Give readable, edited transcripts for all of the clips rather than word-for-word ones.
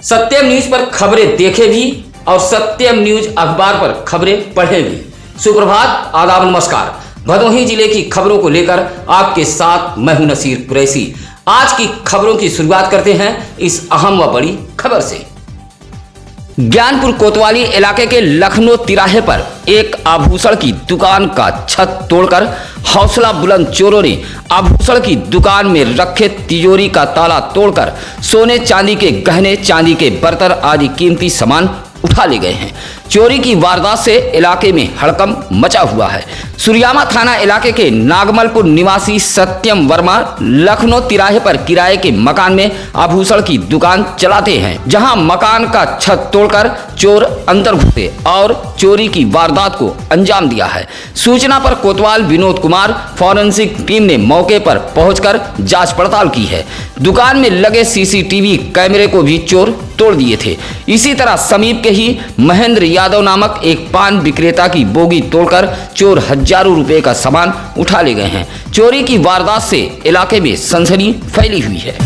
सत्यम news पर खबरें देखे भी और सत्यम न्यूज अखबार पर खबरें पढ़े भी। सुप्रभात, आदाब, नमस्कार। भदोही जिले की खबरों को लेकर आपके साथ मैं हूं नसीर कुरैशी। आज की खबरों की शुरुआत करते हैं इस अहम व बड़ी खबर से। ज्ञानपुर कोतवाली इलाके के लखनऊ तिराहे पर एक आभूषण की दुकान का छत तोड़कर हौसला बुलंद चोरों ने आभूषण की दुकान में रखे तिजोरी का ताला तोड़कर सोने चांदी के गहने, चांदी के बर्तन आदि कीमती सामान उठा ले गए हैं। चोरी की वारदात से इलाके में हड़कंप मचा हुआ है। सुरियामा थाना इलाके के नागमलपुर निवासी सत्यम वर्मा लखनऊ तिराहे पर किराए के मकान में आभूषण की दुकान चलाते हैं, जहां मकान का छत तोड़कर चोर अंदर घुसे और चोरी की वारदात को अंजाम दिया है। सूचना पर कोतवाल विनोद कुमार फॉरेंसिक टीम ने मौके पर पहुंचकर जांच पड़ताल की है। दुकान में लगे सीसीटीवी कैमरे को भी चोर तोड़ दिए थे। इसी तरह समीप के ही महेंद्र यादव नामक एक पान विक्रेता की बोगी तोड़कर चोर हजारों रुपए का सामान उठा ले गए हैं। चोरी की वारदात से इलाके में सनसनी फैली हुई है।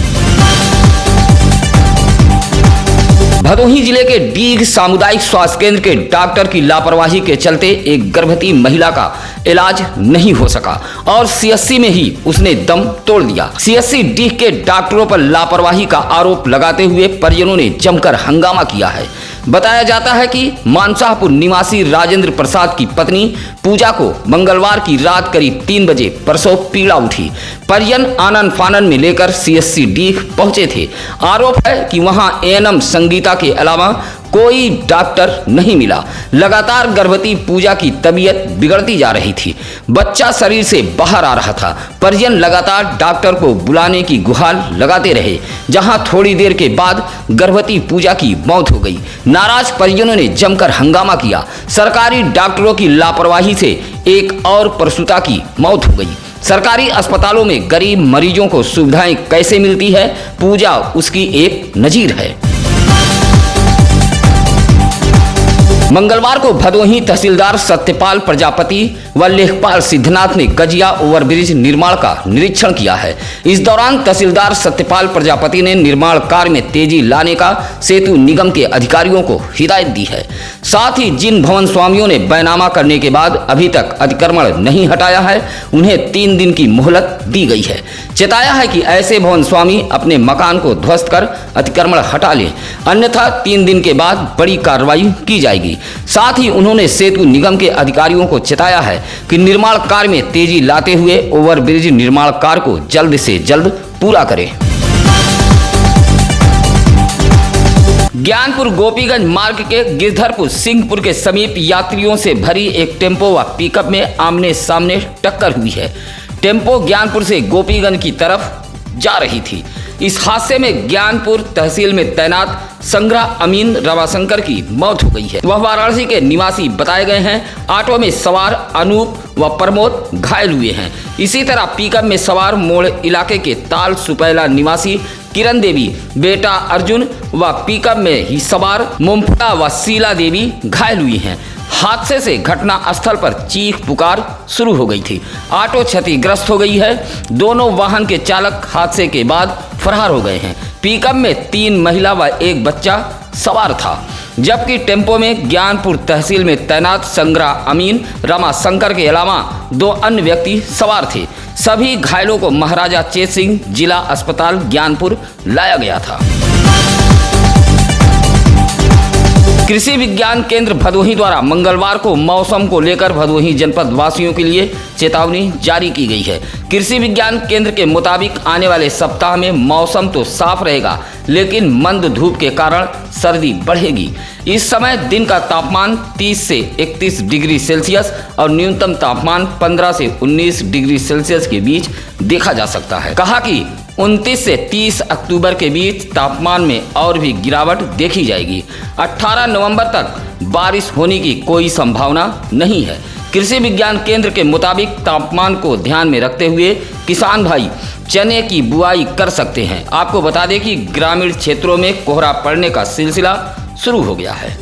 भदोही जिले के डीग सामुदायिक स्वास्थ्य केंद्र के डॉक्टर की लापरवाही के चलते एक गर्भवती महिला का इलाज नहीं हो सका और सीएससी में ही उसने दम तोड़ दिया। सीएससी डीग के डॉक्टरों पर लापरवाही का आरोप लगाते हुए परिजनों ने जमकर हंगामा किया है। बताया जाता है कि मानसाहपुर निवासी राजेंद्र प्रसाद की पत्नी पूजा को मंगलवार की रात करीब 3 बजे प्रसव पीड़ा उठी। परिजन आनन फानन में लेकर सीएससी डीग पहुंचे थे। आरोप है कि वहां एएनएम संगीता के अलावा कोई डॉक्टर नहीं मिला। लगातार गर्भवती पूजा की तबीयत बिगड़ती जा रही थी। बच्चा शरीर से बाहर आ रहा था। परिजन लगातार डॉक्टर को बुलाने की गुहार लगाते रहे, जहां थोड़ी देर के बाद गर्भवती पूजा की मौत हो गई। नाराज परिजनों ने जमकर हंगामा किया। सरकारी डॉक्टरों की लापरवाही से एक और प्रसूता की मौत हो गई। सरकारी अस्पतालों में गरीब मरीजों को सुविधाएं कैसे मिलती है, पूजा उसकी एक नजीर है। मंगलवार को भदोही तहसीलदार सत्यपाल प्रजापति व लेखपाल सिद्धनाथ ने गजिया ओवरब्रिज निर्माण का निरीक्षण किया है। इस दौरान तहसीलदार सत्यपाल प्रजापति ने निर्माण कार्य में तेजी लाने का सेतु निगम के अधिकारियों को हिदायत दी है। साथ ही जिन भवन स्वामियों ने बैनामा करने के बाद अभी तक अतिक्रमण नहीं हटाया है, उन्हें 3 दिन की मोहलत दी गई है। चेताया है कि ऐसे भवन स्वामी अपने मकान को ध्वस्त कर अतिक्रमण हटा लें, अन्यथा 3 दिन के बाद बड़ी कार्रवाई की जाएगी। साथ ही उन्होंने सेतु निगम के अधिकारियों को चेताया है कि निर्माण कार्य में तेजी लाते हुए ओवरब्रिज निर्माण कार्य को जल्द से जल्द पूरा करें। ज्ञानपुर गोपीगंज मार्ग के गिरधरपुर सिंहपुर के समीप यात्रियों से भरी एक टेम्पो व पिकअप में आमने सामने टक्कर हुई है। टेम्पो ज्ञानपुर से गोपीगंज की तरफ जा रही थी। इस हादसे में ज्ञानपुर तहसील में तैनात संग्रह अमीन रमाशंकर की मौत हो गई है। वह वाराणसी के निवासी बताए गए हैं। ऑटो में सवार अनूप व प्रमोद घायल हुए हैं। इसी तरह पिकअप में सवार मोड़ इलाके के ताल सुपैला निवासी किरण देवी, बेटा अर्जुन व पिकअप में ही सवार मुमता व शीला देवी घायल हुई हैं। हादसे से घटना स्थल पर चीख पुकार शुरू हो गई थी। ऑटो क्षतिग्रस्त हो गई है। दोनों वाहन के चालक हादसे के बाद फरार हो गए हैं। पिकअप में 3 महिला व 1 बच्चा सवार था, जबकि टेम्पो में ज्ञानपुर तहसील में तैनात संग्रह अमीन रमाशंकर के अलावा 2 अन्य व्यक्ति सवार थे। सभी घायलों को महाराजा चेत सिंह जिला अस्पताल ज्ञानपुर लाया गया था। कृषि विज्ञान केंद्र भदोही द्वारा मंगलवार को मौसम को लेकर भदोही जनपद वासियों के लिए चेतावनी जारी की गई है। कृषि विज्ञान केंद्र के मुताबिक आने वाले सप्ताह में मौसम तो साफ रहेगा, लेकिन मंद धूप के कारण सर्दी बढ़ेगी। इस समय दिन का तापमान 30 से 31 डिग्री सेल्सियस और न्यूनतम तापमान 15 से 19 डिग्री सेल्सियस के बीच देखा जा सकता है। कहा कि 29 से 30 अक्टूबर के बीच तापमान में और भी गिरावट देखी जाएगी। 18 नवंबर तक बारिश होने की कोई संभावना नहीं है। कृषि विज्ञान केंद्र के मुताबिक तापमान को ध्यान में रखते हुए किसान भाई चने की बुआई कर सकते हैं। आपको बता दें कि ग्रामीण क्षेत्रों में कोहरा पड़ने का सिलसिला शुरू हो गया है।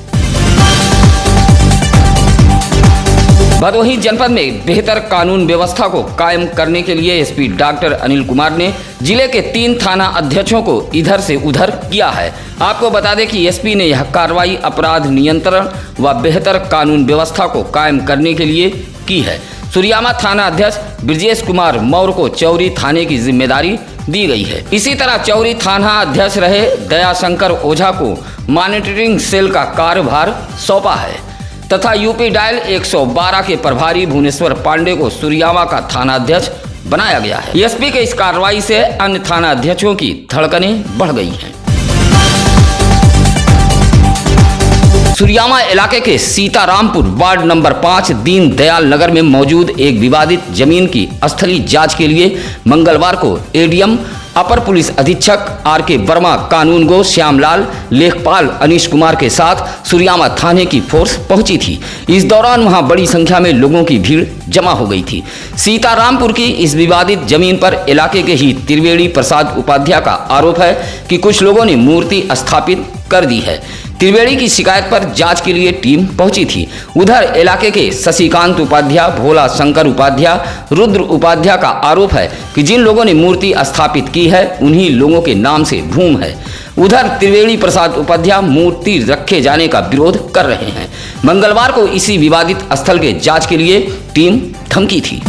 भदोही जनपद में बेहतर कानून व्यवस्था को कायम करने के लिए एसपी डॉक्टर अनिल कुमार ने जिले के 3 थाना अध्यक्षों को इधर से उधर किया है। आपको बता दें कि एसपी ने यह कार्रवाई अपराध नियंत्रण व बेहतर कानून व्यवस्था को कायम करने के लिए की है। सुरियामा थाना अध्यक्ष ब्रजेश कुमार मौर्य को चौरी थाने की जिम्मेदारी दी गई है। इसी तरह चौरी थाना अध्यक्ष रहे दयाशंकर ओझा को मॉनिटरिंग सेल का कार्यभार सौंपा है तथा यूपी डायल 112 के प्रभारी भुवनेश्वर पांडे को सुरियामा का थाना अध्यक्ष बनाया गया है। एसपी के इस कार्रवाई से अन्य थाना अध्यक्षों की धड़कनें बढ़ गई हैं। सुरियामा इलाके के सीतारामपुर वार्ड नंबर 5 दीन दयाल नगर में मौजूद एक विवादित जमीन की स्थलीय जांच के लिए मंगलवार को एडीएम अपर पुलिस अधीक्षक आर.के. वर्मा, कानूनगो श्यामलाल, लेखपाल अनीश कुमार के साथ सुरियामा थाने की फोर्स पहुंची थी। इस दौरान वहां बड़ी संख्या में लोगों की भीड़ जमा हो गई थी। सीतारामपुर की इस विवादित जमीन पर इलाके के ही त्रिवेणी प्रसाद उपाध्याय का आरोप है कि कुछ लोगों ने मूर्ति स्थापित कर दी है। त्रिवेणी की शिकायत पर जांच के लिए टीम पहुंची थी। उधर इलाके के शशिकांत उपाध्याय, भोला शंकर उपाध्याय, रुद्र उपाध्याय का आरोप है कि जिन लोगों ने मूर्ति स्थापित की है उन्हीं लोगों के नाम से भूमि है। उधर त्रिवेणी प्रसाद उपाध्याय मूर्ति रखे जाने का विरोध कर रहे हैं। मंगलवार को इसी विवादित स्थल के जांच के लिए टीम थमकी थी।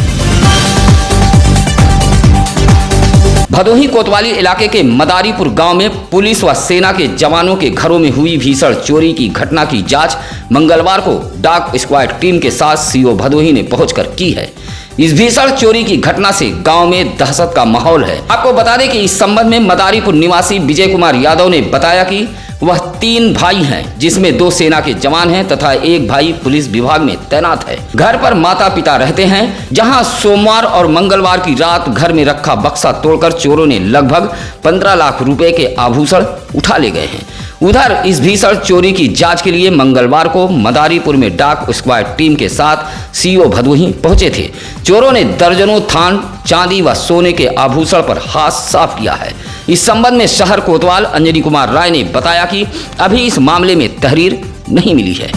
भदोही कोतवाली इलाके के मदारीपुर गांव में पुलिस व सेना के जवानों के घरों में हुई भीषण चोरी की घटना की जांच मंगलवार को डॉग स्क्वाड टीम के साथ सीओ भदोही ने पहुंचकर की है। इस भीषण चोरी की घटना से गांव में दहशत का माहौल है। आपको बता दें कि इस संबंध में मदारीपुर निवासी विजय कुमार यादव ने बताया कि वह 3 भाई हैं, जिसमें 2 सेना के जवान हैं तथा 1 भाई पुलिस विभाग में तैनात है। घर पर माता पिता रहते हैं, जहां सोमवार और मंगलवार की रात घर में रखा बक्सा तोड़कर चोरों ने लगभग 15 लाख रुपए के आभूषण उठा ले गए हैं। उधर इस भीषण चोरी की जांच के लिए मंगलवार को मदारीपुर में डॉग स्क्वाड टीम के साथ सीओ भदोही पहुंचे थे। चोरों ने दर्जनों थान चांदी व सोने के आभूषण पर हाथ साफ किया है। इस संबंध में शहर कोतवाल अंजनी कुमार राय ने बताया कि अभी इस मामले में तहरीर नहीं मिली है।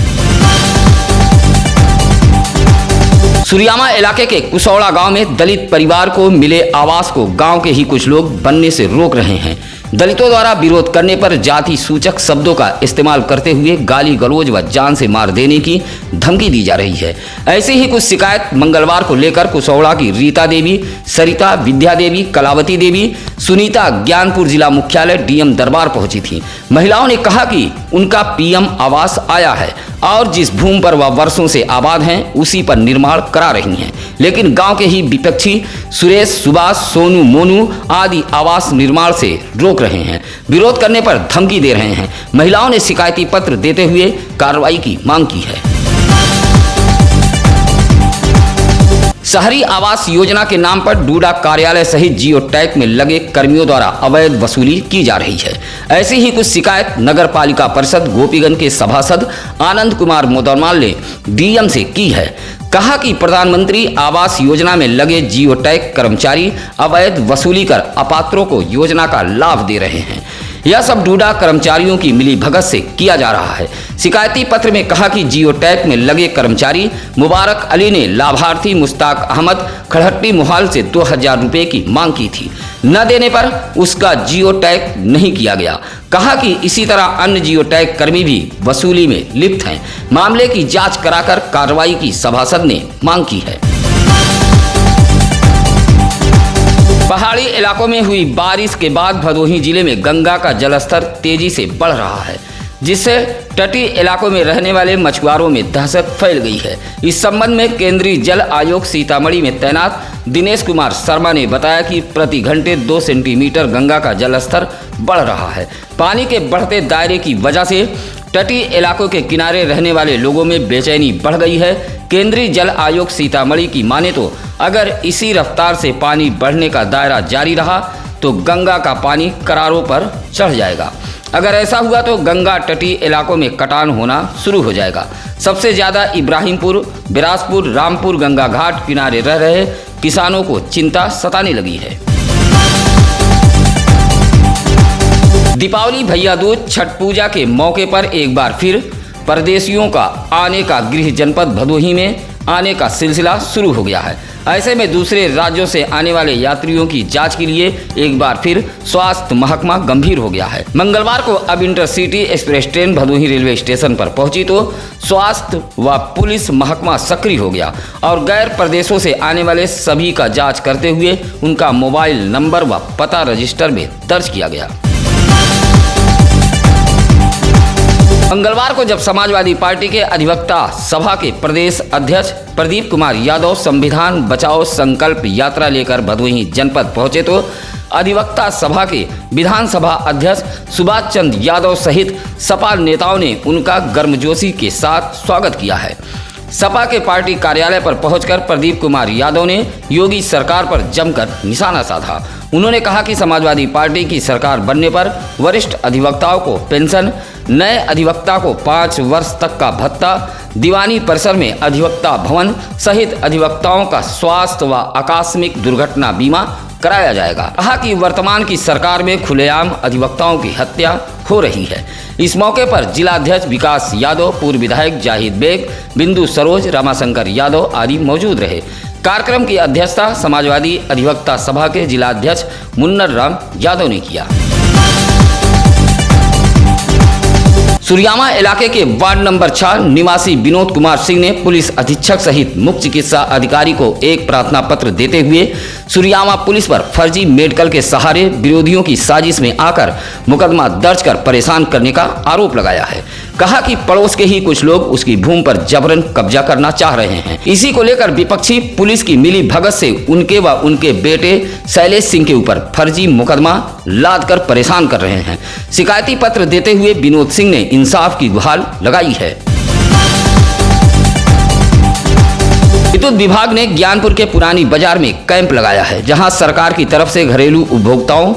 सुरियामा इलाके के कुसौड़ा गांव में दलित परिवार को मिले आवास को गांव के ही कुछ लोग बनने से रोक रहे हैं। दलितों द्वारा विरोध करने पर जाति सूचक शब्दों का इस्तेमाल करते हुए गाली गलौज व जान से मार देने की धमकी दी जा रही है। ऐसे ही कुछ शिकायत मंगलवार को लेकर कुसौड़ा की रीता देवी, सरिता, विद्या देवी, कलावती देवी, सुनीता ज्ञानपुर जिला मुख्यालय डीएम दरबार पहुंची थी। महिलाओं ने कहा कि उनका पीएम आवास आया है और जिस भूमि पर वह वर्षों से आबाद हैं उसी पर निर्माण करा रही हैं, लेकिन गांव के ही विपक्षी सुरेश, सुभाष, सोनू, मोनू आदि आवास निर्माण से रोक रहे हैं। विरोध करने पर धमकी दे रहे हैं। महिलाओं ने शिकायती पत्र देते हुए कार्रवाई की मांग की है। शहरी आवास योजना के नाम पर डूडा कार्यालय सहित जियो टैग में लगे कर्मियों द्वारा अवैध वसूली की जा रही है। ऐसी ही कुछ शिकायत नगर पालिका परिषद गोपीगंज के सभासद आनंद कुमार मोदरमाल ने डीएम से की है। कहा कि प्रधानमंत्री आवास योजना में लगे जियो टैग कर्मचारी अवैध वसूली कर अपात्रों को योजना का लाभ दे रहे हैं। यह सब डूडा कर्मचारियों की मिलीभगत से किया जा रहा है। शिकायती पत्र में कहा कि जियो टैग में लगे कर्मचारी मुबारक अली ने लाभार्थी मुश्ताक अहमद खड़हट्टी मोहाल से 2000 रुपये की मांग की थी। न देने पर उसका जियो टैग नहीं किया गया। कहा कि इसी तरह अन्य जियो टैग कर्मी भी वसूली में लिप्त हैं। मामले की जांच कराकर कार्रवाई की सभासद ने मांग की है। पहाड़ी इलाकों में हुई बारिश के बाद भदोही जिले में गंगा का जलस्तर तेजी से बढ़ रहा है, जिससे तटीय इलाकों में रहने वाले मछुआरों में दहशत फैल गई है। इस संबंध में केंद्रीय जल आयोग सीतामढ़ी में तैनात दिनेश कुमार शर्मा ने बताया कि प्रति घंटे 2 सेंटीमीटर गंगा का जलस्तर बढ़ रहा है। पानी के बढ़ते दायरे की वजह से तटीय इलाकों के किनारे रहने वाले लोगों में बेचैनी बढ़ गई है। केंद्रीय जल आयोग सीतामढ़ी की माने तो अगर इसी रफ्तार से पानी बढ़ने का दायरा जारी रहा तो गंगा का पानी करारों पर चढ़ जाएगा। अगर ऐसा हुआ तो गंगा तटीय इलाकों में कटान होना शुरू हो जाएगा। सबसे ज़्यादा इब्राहिमपुर, बिरासपुर, रामपुर गंगा घाट किनारे रह रहे किसानों को चिंता सताने लगी है। दीपावली, भैया दूज, छठ पूजा के मौके पर एक बार फिर परदेशियों का आने का गृह जनपद भदोही में आने का सिलसिला शुरू हो गया है। ऐसे में दूसरे राज्यों से आने वाले यात्रियों की जांच के लिए एक बार फिर स्वास्थ्य महकमा गंभीर हो गया है। मंगलवार को अब intercity express train Bhadohi railway station पर पहुंची तो स्वास्थ्य व पुलिस महकमा सक्रिय हो गया और गैर प्रदेशों से आने वाले सभी का जांच करते हुए उनका मोबाइल नंबर व पता रजिस्टर में दर्ज किया गया। मंगलवार को जब समाजवादी पार्टी के अधिवक्ता सभा के प्रदेश अध्यक्ष प्रदीप कुमार यादव संविधान बचाओ संकल्प यात्रा लेकर भदोही जनपद पहुंचे तो अधिवक्ता सभा के विधानसभा अध्यक्ष सुभाष चंद्र यादव सहित सपा नेताओं ने उनका गर्मजोशी के साथ स्वागत किया है। सपा के पार्टी कार्यालय पर पहुंचकर प्रदीप कुमार यादव ने योगी सरकार पर जमकर निशाना साधा। उन्होंने कहा कि समाजवादी पार्टी की सरकार बनने पर वरिष्ठ अधिवक्ताओं को पेंशन, नए अधिवक्ता को 5 वर्ष तक का भत्ता, दीवानी परिसर में अधिवक्ता भवन सहित अधिवक्ताओं का स्वास्थ्य व आकस्मिक दुर्घटना बीमा कराया जाएगा। कहा कि वर्तमान की सरकार में खुलेआम अधिवक्ताओं की हत्या हो रही है। इस मौके पर जिलाध्यक्ष विकास यादव, पूर्व विधायक जाहिद बेग, बिंदु सरोज, रामाशंकर यादव आदि मौजूद रहे। कार्यक्रम की अध्यक्षता समाजवादी अधिवक्ता सभा के जिलाध्यक्ष मुन्नर राम यादव ने किया। सुरियामा इलाके के वार्ड नंबर 6 निवासी विनोद कुमार सिंह ने पुलिस अधीक्षक सहित मुख्य चिकित्सा अधिकारी को एक प्रार्थना पत्र देते हुए सुरियामा पुलिस पर फर्जी मेडिकल के सहारे विरोधियों की साजिश में आकर मुकदमा दर्ज कर परेशान करने का आरोप लगाया है। कहा कि पड़ोस के ही कुछ लोग उसकी भूमि पर जबरन कब्जा करना चाह रहे हैं। इसी को लेकर विपक्षी पुलिस की मिली भगत से उनके व उनके बेटे शैलेश सिंह के ऊपर फर्जी मुकदमा लाद कर परेशान कर रहे हैं। शिकायती पत्र देते हुए विनोद सिंह ने इंसाफ की गुहार लगाई है। विद्युत विभाग ने ज्ञानपुर के पुरानी बाजार में कैंप लगाया है, जहां सरकार की तरफ से घरेलू उपभोक्ताओं,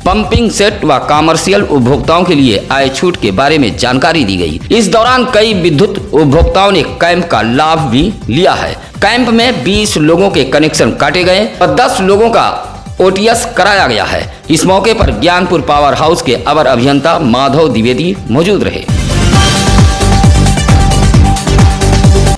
पंपिंग सेट व कमर्शियल उपभोक्ताओं के लिए आय छूट के बारे में जानकारी दी गई। इस दौरान कई विद्युत उपभोक्ताओं ने कैंप का लाभ भी लिया है। कैंप में 20 लोगों के कनेक्शन काटे गए और 10 लोगों का ओटीएस कराया गया है। इस मौके पर ज्ञानपुर पावर हाउस के अवर अभियंता माधव द्विवेदी मौजूद रहे।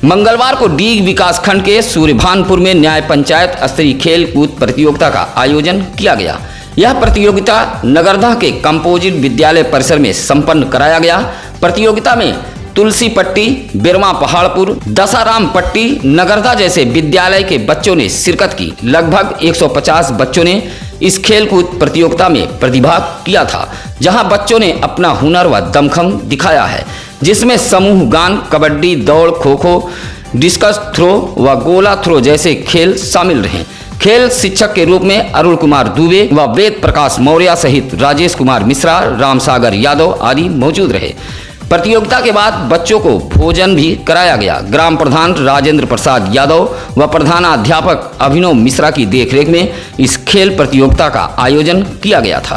मंगलवार को डीग विकासखंड के सूर्यभानपुर में न्याय पंचायत स्तरीय खेल कूद प्रतियोगिता का आयोजन किया गया। यह प्रतियोगिता नगरदा के कंपोजिट विद्यालय परिसर में संपन्न कराया गया। प्रतियोगिता में तुलसी पट्टी, बिरमा पहाड़पुर, दसाराम पट्टी, नगरदा जैसे विद्यालय के बच्चों ने शिरकत की। लगभग 150 बच्चों ने इस खेलकूद प्रतियोगिता में प्रतिभाग किया था, जहां बच्चों ने अपना हुनर व दमखम दिखाया है, जिसमें समूह गान, कबड्डी, दौड़, खो खो, डिस्कस थ्रो व गोला थ्रो जैसे खेल शामिल रहे। खेल शिक्षक के रूप में अरुण कुमार दुबे व वेद प्रकाश मौर्य सहित राजेश कुमार मिश्रा, रामसागर यादव आदि मौजूद रहे। प्रतियोगिता के बाद बच्चों को भोजन भी कराया गया। ग्राम प्रधान राजेंद्र प्रसाद यादव व प्रधानाध्यापक अभिनव मिश्रा की देखरेख में इस खेल प्रतियोगिता का आयोजन किया गया था।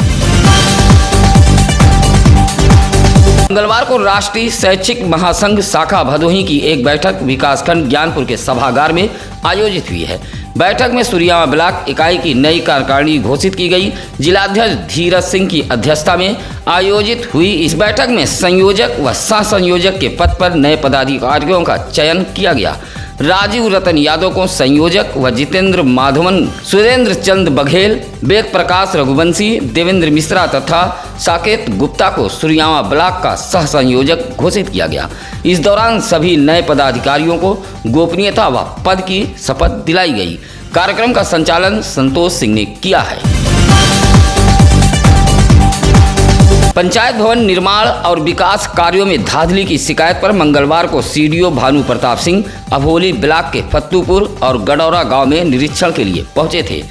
मंगलवार को राष्ट्रीय शैक्षिक महासंघ शाखा भदोही की एक बैठक विकासखंड ज्ञानपुर के सभागार में आयोजित हुई है। बैठक में सूर्यामा ब्लॉक इकाई की नई कार्यकारिणी घोषित की गई। जिलाध्यक्ष धीरज सिंह की अध्यक्षता में आयोजित हुई इस बैठक में संयोजक व सह संयोजक के पद पर नए पदाधिकारियों का चयन किया गया। राजीव रतन यादव को संयोजक व जितेंद्र माधवन, सुरेंद्र चंद बघेल, वेद प्रकाश रघुवंशी, देवेंद्र मिश्रा तथा साकेत गुप्ता को सूर्यामा ब्लॉक का सह संयोजक घोषित किया गया। इस दौरान सभी नए पदाधिकारियों को गोपनीयता व पद की शपथ दिलाई गई। कार्यक्रम का संचालन संतोष सिंह ने किया है। पंचायत भवन निर्माण और विकास कार्यों में धांधली की शिकायत पर मंगलवार को सीडीओ भानु प्रताप सिंह अभोली ब्लॉक के फत्तूपुर और गडौरा गांव में निरीक्षण के लिए पहुंचे थे।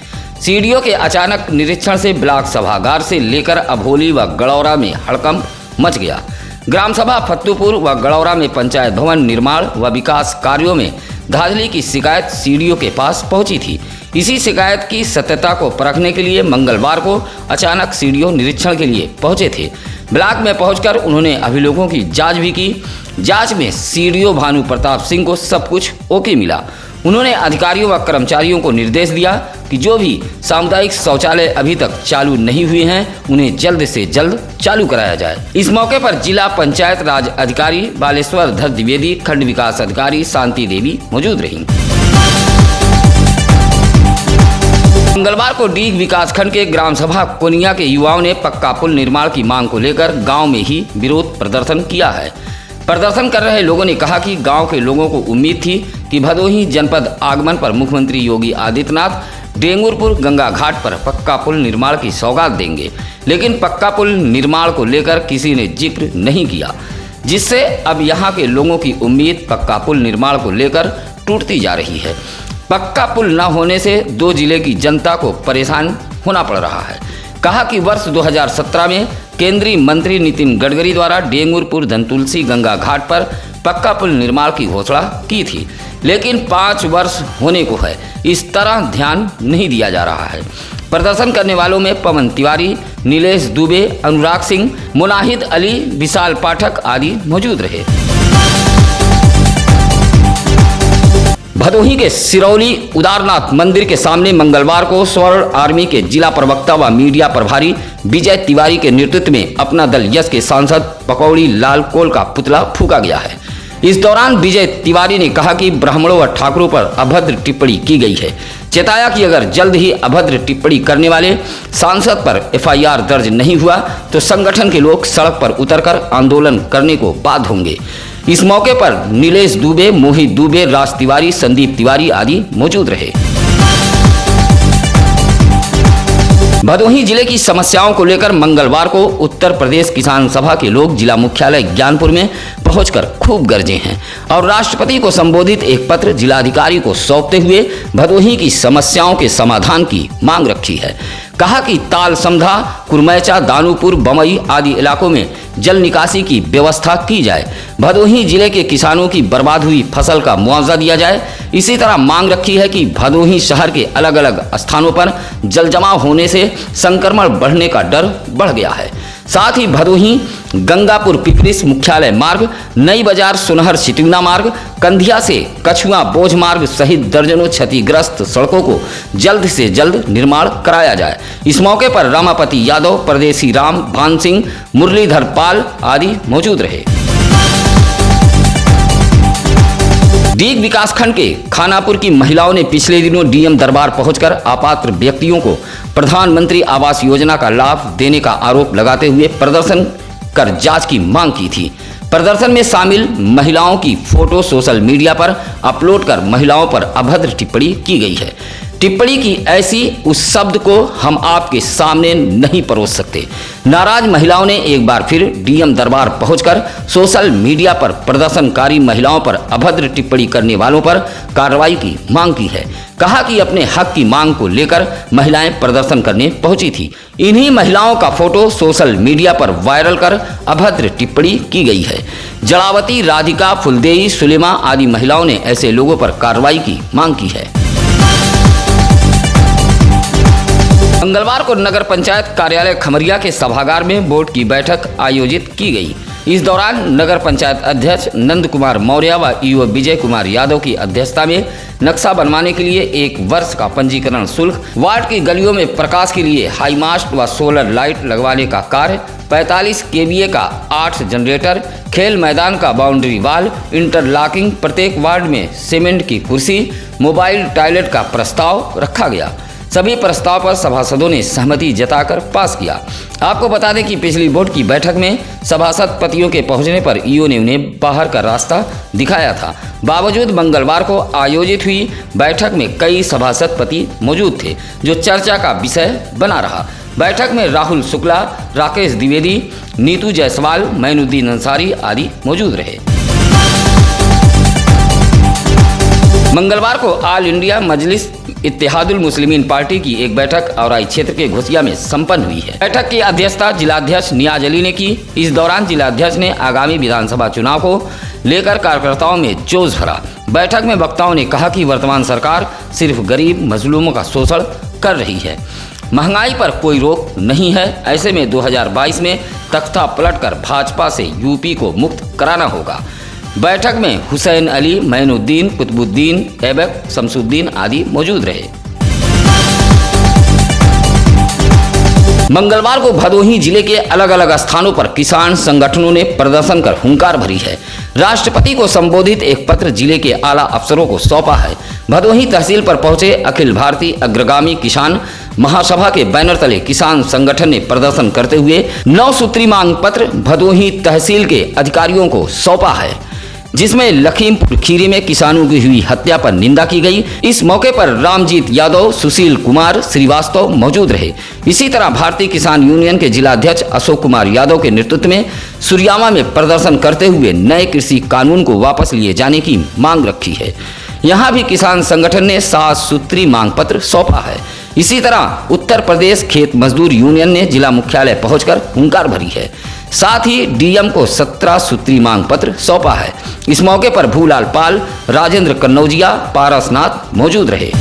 सीडीओ के अचानक निरीक्षण से ब्लॉक सभागार से लेकर अभोली व गडौरा में हड़कंप मच गया। ग्राम सभा फत्तूपुर व गडौरा में पंचायत भवन निर्माण व विकास कार्यों में धांधली की शिकायत सीडीओ के पास पहुंची थी। इसी शिकायत की सत्यता को परखने के लिए मंगलवार को अचानक सीडीओ निरीक्षण के लिए पहुंचे थे। ब्लॉक में पहुंचकर उन्होंने अभिलेखों की जांच भी की। जांच में सीडीओ भानु प्रताप सिंह को सब कुछ ओके मिला। उन्होंने अधिकारियों व कर्मचारियों को निर्देश दिया कि जो भी सामुदायिक शौचालय अभी तक चालू नहीं हुए हैं उन्हें जल्द से जल्द चालू कराया जाए। इस मौके पर जिला पंचायत राज अधिकारी बालेश्वर धर द्विवेदी, खंड विकास अधिकारी शांति देवी मौजूद रहीं। मंगलवार को डीग विकासखंड के ग्राम सभा कोनिया के युवाओं ने पक्का पुल निर्माण की मांग को लेकर गांव में ही विरोध प्रदर्शन किया है। प्रदर्शन कर रहे लोगों ने कहा कि गांव के लोगों को उम्मीद थी कि भदोही जनपद आगमन पर मुख्यमंत्री योगी आदित्यनाथ डेंगुरपुर गंगा घाट पर पक्का पुल निर्माण की सौगात देंगे, लेकिन पक्का पुल निर्माण को लेकर किसी ने जिक्र नहीं किया, जिससे अब यहां के लोगों की उम्मीद पक्का पुल निर्माण को लेकर टूटती जा रही है। पक्का पुल न होने से 2 जिले की जनता को परेशान होना पड़ रहा है। कहा कि वर्ष 2017 में केंद्रीय मंत्री नितिन गडकरी द्वारा डेंगुरपुर धनतुलसी गंगा घाट पर पक्का पुल निर्माण की घोषणा की थी, लेकिन 5 वर्ष होने को है, इस तरह ध्यान नहीं दिया जा रहा है। प्रदर्शन करने वालों में पवन तिवारी, नीलेश दुबे, अनुराग सिंह, मुनाहिद अली, विशाल पाठक आदि मौजूद रहे। भदोही के सिरौली उदारनाथ मंदिर के सामने मंगलवार को स्वर्ण आर्मी के जिला प्रवक्ता व मीडिया प्रभारी विजय तिवारी के नेतृत्व में अपना दल यश के सांसद पकौड़ी लाल कोल का पुतला फूंका गया है। इस दौरान विजय तिवारी ने कहा कि ब्राह्मणों व ठाकुरों पर अभद्र टिप्पणी की गई है। चेताया कि अगर जल्द ही अभद्र टिप्पणी करने वाले सांसद पर FIR दर्ज नहीं हुआ तो संगठन के लोग सड़क पर उतरकर आंदोलन करने को बाध्य होंगे। इस मौके पर नीलेश दुबे, मोहित दुबे, राज तिवारी, संदीप तिवारी आदि मौजूद रहे। भदोही जिले की समस्याओं को लेकर मंगलवार को उत्तर प्रदेश किसान सभा के लोग जिला मुख्यालय ज्ञानपुर में पहुंचकर खूब गरजे हैं और राष्ट्रपति को संबोधित एक पत्र जिलाधिकारी को सौंपते हुए भदोही की समस्याओं के समाधान की मांग रखी है। कहा कि ताल समधा, कुरमैचा, दानूपुर, बमई आदि इलाकों में जल निकासी की व्यवस्था की जाए। भदोही जिले के किसानों की बर्बाद हुई फसल का मुआवजा दिया जाए। इसी तरह मांग रखी है कि भदोही शहर के अलग अलग स्थानों पर जल जमाव होने से संक्रमण बढ़ने का डर बढ़ गया है। साथ ही भदोही गंगापुर पिपरिस मुख्यालय मार्ग, नई बाजार सुनहर सितुना मार्ग, कंधिया से कछुआ बोझ मार्ग सहित दर्जनों क्षतिग्रस्त सड़कों को जल्द से जल्द निर्माण कराया जाए। इस मौके पर रमापति यादव, परदेसी राम, भान सिंह, मुरलीधर पाल आदि मौजूद रहे। डीग विकासखंड के खानापुर की महिलाओं ने पिछले दिनों डीएम दरबार पहुंचकर अपात्र व्यक्तियों को प्रधानमंत्री आवास योजना का लाभ देने का आरोप लगाते हुए प्रदर्शन कर जांच की मांग की थी। प्रदर्शन में शामिल महिलाओं की फोटो सोशल मीडिया पर अपलोड कर महिलाओं पर अभद्र टिप्पणी की गई है। टिप्पणी की ऐसी उस शब्द को हम आपके सामने नहीं परोस सकते। नाराज महिलाओं ने एक बार फिर डीएम दरबार पहुंचकर सोशल मीडिया पर प्रदर्शनकारी महिलाओं पर अभद्र टिप्पणी करने वालों पर कार्रवाई की मांग की है। कहा कि अपने हक की मांग को लेकर महिलाएं प्रदर्शन करने पहुंची थी। इन्हीं महिलाओं का फोटो सोशल मीडिया पर वायरल कर अभद्र टिप्पणी की गई है। जड़ावती, राधिका, फुलदेई, सुलेमा आदि महिलाओं ने ऐसे लोगों पर कार्रवाई की मांग की है। मंगलवार को नगर पंचायत कार्यालय खमरिया के सभागार में बोर्ड की बैठक आयोजित की गई। इस दौरान नगर पंचायत अध्यक्ष नंद कुमार मौर्य व ईओ विजय कुमार यादव की अध्यक्षता में नक्शा बनवाने के लिए 1 वर्ष का पंजीकरण शुल्क, वार्ड की गलियों में प्रकाश के लिए हाई मास्ट व सोलर लाइट लगवाने का कार्य, 45 kVA का 8 जनरेटर, खेल मैदान का बाउंड्री वाल, इंटरलॉकिंग, प्रत्येक वार्ड में सीमेंट की कुर्सी, मोबाइल टॉयलेट का प्रस्ताव रखा गया। सभी प्रस्ताव पर सभासदों ने सहमति जताकर पास किया। आपको बता दें कि पिछली बोर्ड की बैठक में सभासद पतियों के पहुंचने पर ईओ ने उन्हें बाहर का रास्ता दिखाया था। बावजूद मंगलवार को आयोजित हुई बैठक में कई सभासद पति मौजूद थे, जो चर्चा का विषय बना रहा। बैठक में राहुल शुक्ला, राकेश द्विवेदी, नीतू जायसवाल, मैनुद्दीन अंसारी आदि मौजूद रहे। मंगलवार को ऑल इंडिया मजलिस इत्तेहादुल मुस्लिमीन पार्टी की एक बैठक औराई क्षेत्र के घोसिया में संपन्न हुई है। बैठक की अध्यक्षता जिलाध्यक्ष नियाज अली ने की। इस दौरान जिलाध्यक्ष ने आगामी विधानसभा चुनाव को लेकर कार्यकर्ताओं में जोश भरा। बैठक में वक्ताओं ने कहा कि वर्तमान सरकार सिर्फ गरीब मजलूमों का शोषण कर रही है, महंगाई पर कोई रोक नहीं है। ऐसे में 2022 में तख्ता पलटकर भाजपा से यूपी को मुक्त कराना होगा। बैठक में हुसैन अली, मैनुद्दीन, कुतुबुद्दीन, ऐबक, शमसुद्दीन आदि मौजूद रहे। मंगलवार को भदोही जिले के अलग अलग स्थानों पर किसान संगठनों ने प्रदर्शन कर हुंकार भरी है। राष्ट्रपति को संबोधित एक पत्र जिले के आला अफसरों को सौंपा है। भदोही तहसील पर पहुंचे अखिल भारतीय अग्रगामी किसान महासभा के बैनर तले किसान संगठन ने प्रदर्शन करते हुए 9 सूत्री मांग पत्र भदोही तहसील के अधिकारियों को सौंपा है, जिसमें लखीमपुर खीरी में किसानों की हुई हत्या पर निंदा की गई। इस मौके पर रामजीत यादव, सुशील कुमार श्रीवास्तव मौजूद रहे। इसी तरह भारतीय किसान यूनियन के जिलाध्यक्ष अशोक कुमार यादव के नेतृत्व में सुरियामा में प्रदर्शन करते हुए नए कृषि कानून को वापस लिए जाने की मांग रखी है। यहाँ भी किसान संगठन ने 7 सूत्री मांग पत्र सौंपा है। इसी तरह उत्तर प्रदेश खेत मजदूर यूनियन ने जिला मुख्यालय पहुंचकर हुंकार भरी है। साथ ही डीएम को 17 सूत्री मांग पत्र सौंपा है। इस मौके पर भूलाल पाल, राजेंद्र कन्नौजिया, पारसनाथ मौजूद रहे।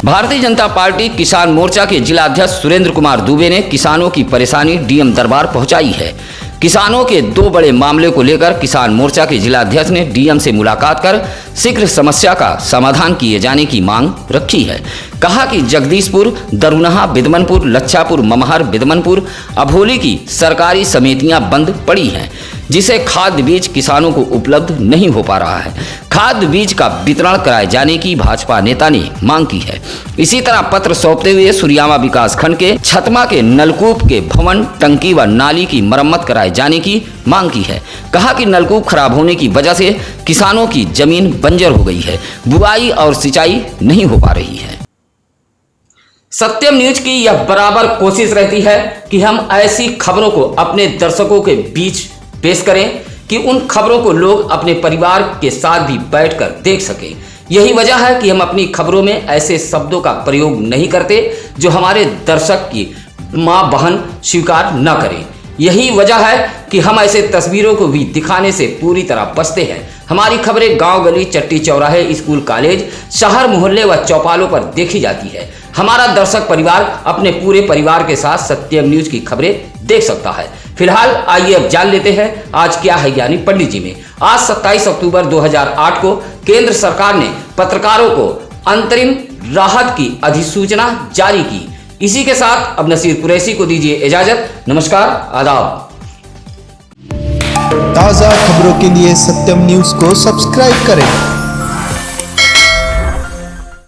भारतीय जनता पार्टी किसान मोर्चा के जिलाध्यक्ष सुरेंद्र कुमार दुबे ने किसानों की परेशानी डीएम दरबार पहुंचाई है। किसानों के 2 बड़े मामले को लेकर किसान मोर्चा के जिलाध्यक्ष ने डीएम से मुलाकात कर शीघ्र समस्या का समाधान किए जाने की मांग रखी है। कहा कि जगदीशपुर, दरुनहा, बिदमनपुर, लच्छापुर, ममहर, बिदमनपुर, अभोली की सरकारी समितियां बंद पड़ी हैं, जिसे खाद्य बीज किसानों को उपलब्ध नहीं हो पा रहा है। खाद्य बीज का वितरण कराए जाने की भाजपा नेता ने मांग की है। इसी तरह पत्र सौंपते हुए सुरियामा विकास खंड के छतमा के नलकूप के भवन, टंकी व नाली की मरम्मत कराए जाने की मांग की है। कहा कि नलकूप खराब होने की वजह से किसानों की जमीन बंजर हो गई है, बुआई और सिंचाई नहीं हो पा रही है। सत्यम न्यूज की यह बराबर कोशिश रहती है कि हम ऐसी खबरों को अपने दर्शकों के बीच पेश करें कि उन खबरों को लोग अपने परिवार के साथ भी बैठकर देख सकें। यही वजह है कि हम अपनी खबरों में ऐसे शब्दों का प्रयोग नहीं करते जो हमारे दर्शक की मां बहन स्वीकार न करें। यही वजह है कि हम ऐसे तस्वीरों को भी दिखाने से पूरी तरह बचते हैं। हमारी खबरें गांव गली, चट्टी चौराहे, स्कूल कॉलेज, शहर मोहल्ले व चौपालों पर देखी जाती है। हमारा दर्शक परिवार अपने पूरे परिवार के साथ सत्यम न्यूज की खबरें देख सकता है। फिलहाल आइए अब जान लेते हैं आज क्या है ज्ञानी पंडित जी में। आज 27 अक्टूबर 2008 को केंद्र सरकार ने पत्रकारों को अंतरिम राहत की अधिसूचना जारी की। इसी के साथ अब नसीर कुरैशी को दीजिए इजाजत। नमस्कार, आदाब। ताज़ा खबरों के लिए सत्यम न्यूज को सब्सक्राइब करें